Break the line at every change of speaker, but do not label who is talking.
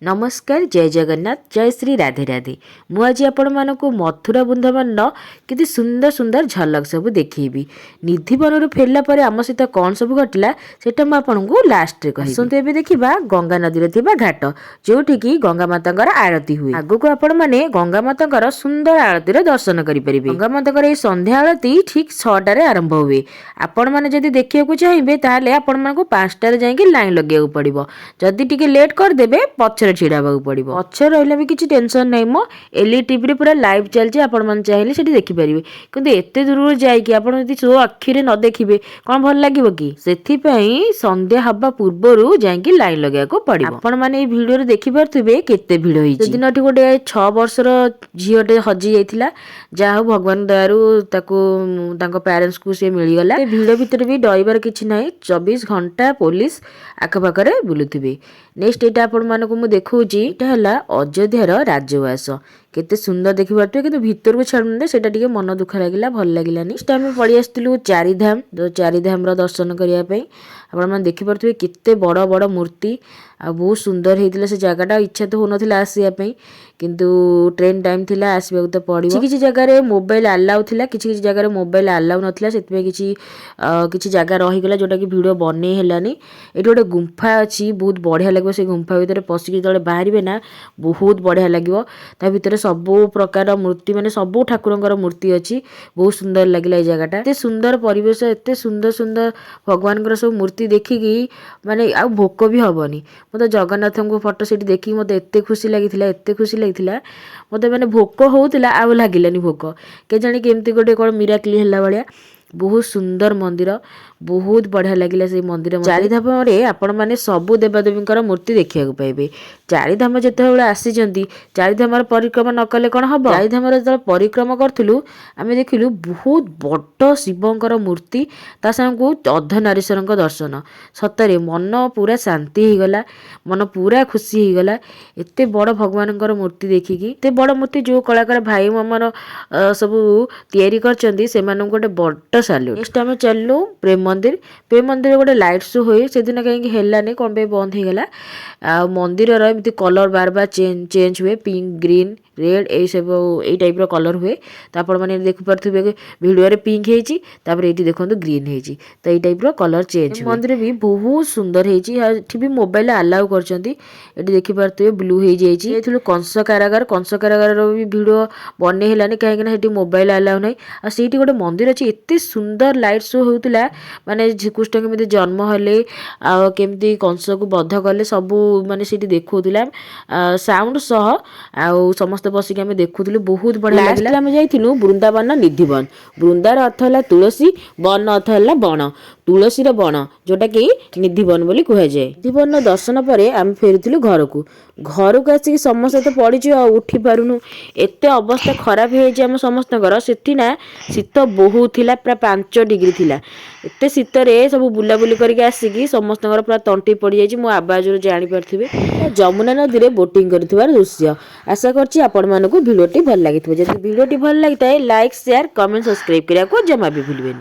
नमस्कार जय जगन्नाथ जय श्री राधे राधे मुझे आपण मानक मथुरा वृंदावन कितनी सुंदर सुंदर झलक सब देखी निधिवन फेरला पर आम सहित कौन सब घटला सेटा मुझे लास्ट कहते देखा गंगा नदी में घाट जो गंगा माता आरती हुए आग को आपण मैंने गंगा माता सुंदर आरती दर्शन करेंगे। गंगा माता ये संध्या आरती ठीक 6टार आरंभ हुए। आपण मैंने जब देखा चाहिए ताल आपण मानक 5टार जाकि लाइन लगे पड़ो जदि टी लेट करदे पचर छिड़ा पड़ो पचर रहा भी किसी टेंशन नहीं मो एलईडी टीवी पूरा लाइव चलती आपण चाहिए सेठी देखिपारे कि एत दूर जाकि सो आखिरे न देखिए कौन भल लगे कि से संध्या हवा पूर्वर जाकि लाइन लगे पड़ो। आपण मैंने भिडियो देखिपे केते भिड़ होती दिन गोटे 6 वर्षर झीटे हजि जाइला जहा भगवान दयारु पेरेंट्स को सी मिलगला। भिड़ भितर भी डरबार किसी ना 24 घंटा पुलिस आखपाखे बुलुवे। नेक्स्ट यहाँ आपण मानक मुझे देखी अयोध्यार राजवास केते सुंदर देखी पारे कि भीतर को छाड़े से मन दुख लगे भल लगे। नेक्स्ट आम पड़ी आसलु चारिधाम जो चारिधाम दर्शन करने आप देखिपे केते बड़ बड़ मूर्ति आ बहुत सुंदर होता से जगटा इच्छा तो हो ना आसवाई किंतु ट्रेन टाइम थिला आसवाक तो पड़ो। किसी जगह मोबाइल आलाउ थिला किसी जगह मोबाइल आलाउ नथिला सेतबे किसी जगह रहीगला जोटा कि वीडियो बने हेलानी। ये गोटे गुंफा अच्छी बहुत बढ़िया लगे से गुंफा भितर पशिकी जो बाहर ना बहुत बढ़िया लगे ता भितर सबू प्रकार मूर्ति माने सबू ठाकुर मूर्ति अच्छी बहुत सुंदर लगे। जगटा एत सुंदर परिवेश एत सुंदर सुंदर भगवान सब मूर्ति देखिकी माने आ भोक भी हबनी। मत जगन्नाथ को फोटो से देखिए मत एत खुशी लगी एत खुशी लगी मत मैंने भोक होता आ लगे भोक के जाणी केमती गोटे कौन मिराक्ली है भाया बहुत सुंदर मंदिर बहुत बढ़िया लगे से मंदिर। चारिधाम आपण मैंने सबू देवादेवी मूर्ति देखा पाइबे। चारिधाम जिते आसी चारिधाम परिक्रमा न कले कौन हम चारिधाम जो परिक्रमा करूँ आम देखिलु बहुत बड़ शिवंकर मूर्ति ता सामू अर्धनारीश्वर दर्शन सतरे मन पूरा शांति होगला मन पूरा खुशी होगला। एत बड़ भगवान मूर्ति देखिकी एत बड़ मूर्ति जो कलाकार भाई मामर सब तैयारी कर गोटे बड़ सालू। नेक्स्ट आम चलू प्रेम मंदिर गोटे लाइट शो हुए से दिन कहीं हेलानी कौन पे बंद होगला। मंदिर एमती कलर बार बार चेंज हुए पिंक ग्रीन रेड ये सब यही टाइप कलर हुए तो आप देखिपे भिडियो पिंक होती देखो ग्रीन होती तो यही टाइप कलर चेंज। मंदिर भी बहुत सुंदर होती भी मोबाइल आलाउ कर देखिपे ब्लू हो जाइए। कंस कारागार भी भिडियो बने हेलानी कहीं मोबाइल आलाउ ना आ गोटे मंदिर अच्छी एत सुंदर लाइट शो होता माने श्रीकृष्ण केमी जन्म हेले केमती कंस को बध कले सबू माने देखुला साउंड सह आ समस्त बसिक आम देखुलु बहुत बढ़िया लगे। आम जाइलु वृंदावन निधिवन वृंदार अर्थ है तुलसी वन अर्थ है बण तुलसीर बण जोटा कि निधिवन बोली कहुए। निधिवन दर्शन पर आम फेरुलु घर को आसिक समस्त तो पड़ीचु उठी पारुनु एत अवस्था खराब हो समस्त से ना शीत बहुत थिला प्राय 5 डिग्री थिला एत शीतर सब बुलाबुली करके आसिकी समस्त पूरा तंटी पड़ जाइए मो आवाज जानीपारे जमुना नदी में बोटिंग कर दृश्य। आशा करछि आपण मानकु भिडियोटी भल लगी जब भिडियोटी भल लगी लाइक शेयर कमेंट सब्सक्राइब करने को जमा भी भूलें।